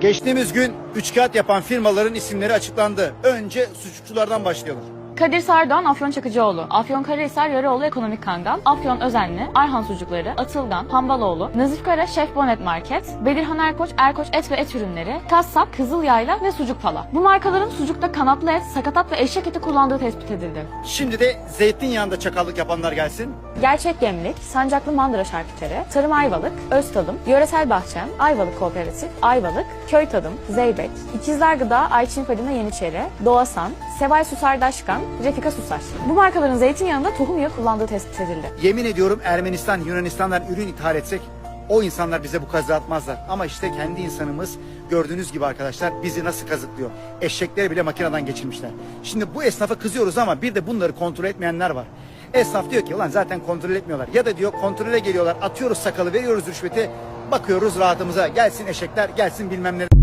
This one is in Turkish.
Geçtiğimiz gün üçkağıt yapan firmaların isimleri açıklandı. Önce sucukçulardan başlayalım. Kadir Sardoğan, Afyon Çakıcıoğlu, Afyonkarahisar Yöreoğlu Ekonomik Kangal, Afyon Özenli, Ayhan Sucukları, Atılgan, Hambaloğlu, Nazif Kara Şef Bonet Market, Belirhan Erkoç, Erkoç Et ve Et Ürünleri, Kassap, Kızılyayla ve Sucuk Pala. Bu markaların sucukta kanatlı et, sakatat ve eşek eti kullandığı tespit edildi. Şimdi de zeytinyağında çakallık yapanlar gelsin. Gerçek Gemlik, Sancaklı Mandıra Şarküteri, Tarım Ayvalık, Öztadım, Yöresel Bahçem, Ayvalık Kooperatif, Ayvalık, Köy Tadım, Zeybek, İkizler Gıda, Ayçin Fadime Yeniçeri, Doğasan, Seval Susardaşkan, Refika Susar. Bu markaların zeytinyağında tohum yağı kullandığı tespit edildi. Yemin ediyorum Ermenistan, Yunanistan'dan ürün ithal etsek o insanlar bize bu kazığı atmazlar. Ama işte kendi insanımız gördüğünüz gibi arkadaşlar bizi nasıl kazıklıyor. Eşekleri bile makineden geçirmişler. Şimdi bu esnafa kızıyoruz ama bir de bunları kontrol etmeyenler var. Esnaf diyor ki ulan zaten kontrol etmiyorlar. Ya da diyor kontrole geliyorlar, atıyoruz sakalı, veriyoruz rüşveti, bakıyoruz rahatımıza. Gelsin eşekler, gelsin bilmem ne.